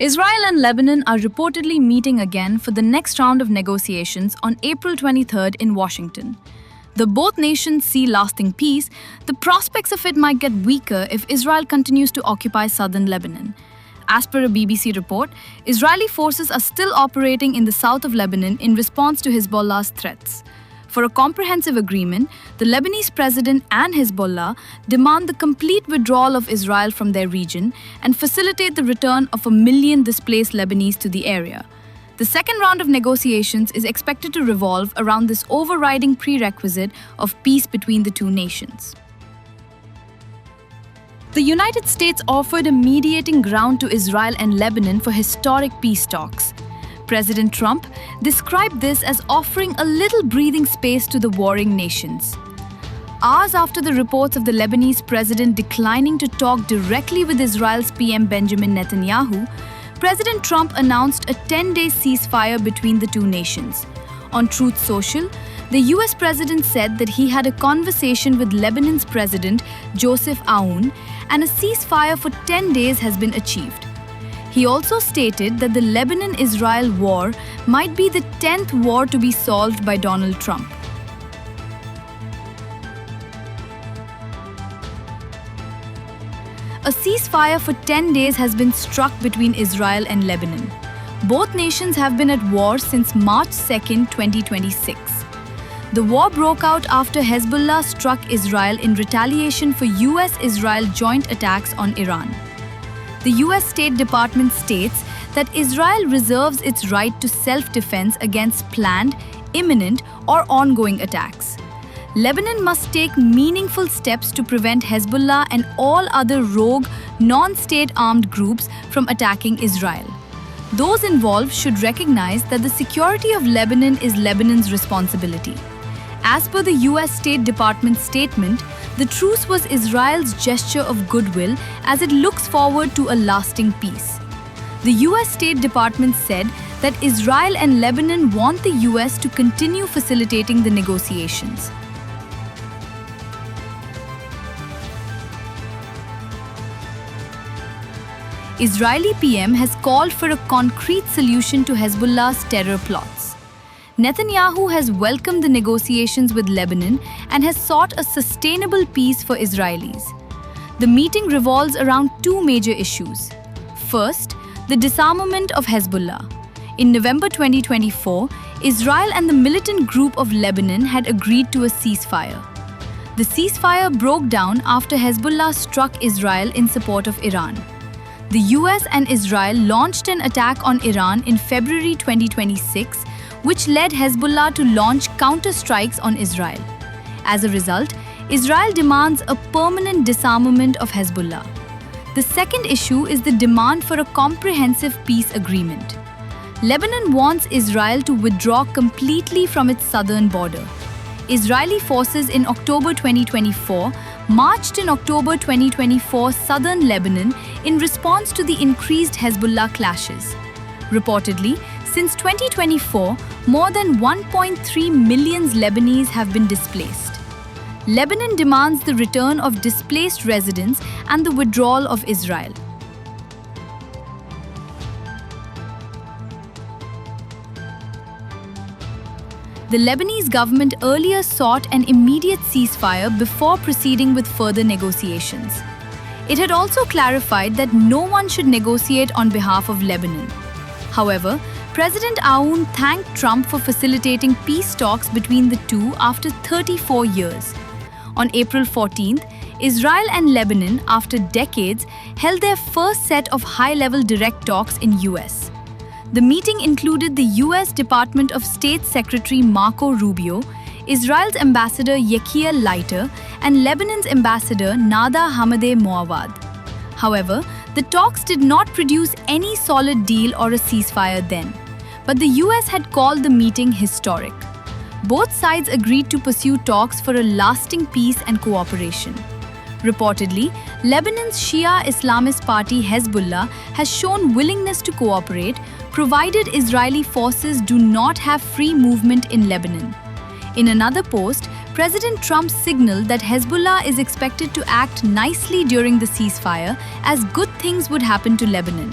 Israel and Lebanon are reportedly meeting again for the next round of negotiations on April 23rd in Washington. Though both nations see lasting peace, the prospects of it might get weaker if Israel continues to occupy southern Lebanon. As per a BBC report, Israeli forces are still operating in the south of Lebanon in response to Hezbollah's threats. For a comprehensive agreement, the Lebanese president and Hezbollah demand the complete withdrawal of Israel from their region and facilitate the return of 1 million displaced Lebanese to the area. The second round of negotiations is expected to revolve around this overriding prerequisite of peace between the two nations. The United States offered a mediating ground to Israel and Lebanon for historic peace talks. President Trump described this as offering a little breathing space to the warring nations. Hours after the reports of the Lebanese president declining to talk directly with Israel's PM Benjamin Netanyahu, President Trump announced a 10-day ceasefire between the two nations. On Truth Social, the US president said that he had a conversation with Lebanon's president Joseph Aoun and a ceasefire for 10 days has been achieved. He also stated that the Lebanon-Israel war might be the 10th war to be solved by Donald Trump. A ceasefire for 10 days has been struck between Israel and Lebanon. Both nations have been at war since March 2, 2026. The war broke out after Hezbollah struck Israel in retaliation for US-Israel joint attacks on Iran. The US State Department states that Israel reserves its right to self-defense against planned, imminent, or ongoing attacks. Lebanon must take meaningful steps to prevent Hezbollah and all other rogue, non-state armed groups from attacking Israel. Those involved should recognize that the security of Lebanon is Lebanon's responsibility. As per the US State Department statement, the truce was Israel's gesture of goodwill as it looks forward to a lasting peace. The US State Department said that Israel and Lebanon want the US to continue facilitating the negotiations. Israeli PM has called for a concrete solution to Hezbollah's terror plots. Netanyahu has welcomed the negotiations with Lebanon and has sought a sustainable peace for Israelis. The meeting revolves around two major issues. First, the disarmament of Hezbollah. In November 2024, Israel and the militant group of Lebanon had agreed to a ceasefire. The ceasefire broke down after Hezbollah struck Israel in support of Iran. The US and Israel launched an attack on Iran in February 2026, which led Hezbollah to launch counter-strikes on Israel. As a result, Israel demands a permanent disarmament of Hezbollah. The second issue is the demand for a comprehensive peace agreement. Lebanon wants Israel to withdraw completely from its southern border. Israeli forces in October 2024 marched in October 2024 southern Lebanon in response to the increased Hezbollah clashes. Reportedly, since 2024, more than 1.3 million Lebanese have been displaced. Lebanon demands the return of displaced residents and the withdrawal of Israel. The Lebanese government earlier sought an immediate ceasefire before proceeding with further negotiations. It had also clarified that no one should negotiate on behalf of Lebanon. However, President Aoun thanked Trump for facilitating peace talks between the two after 34 years. On April 14th, Israel and Lebanon, after decades, held their first set of high-level direct talks in US. The meeting included the US Department of State Secretary Marco Rubio, Israel's Ambassador Yechiel Leiter, and Lebanon's Ambassador Nada Hamadeh Moawad. However, the talks did not produce any solid deal or a ceasefire then, but the US had called the meeting historic. Both sides agreed to pursue talks for a lasting peace and cooperation. Reportedly, Lebanon's Shia Islamist party Hezbollah has shown willingness to cooperate, provided Israeli forces do not have free movement in Lebanon. In another post, President Trump signaled that Hezbollah is expected to act nicely during the ceasefire, as good things would happen to Lebanon.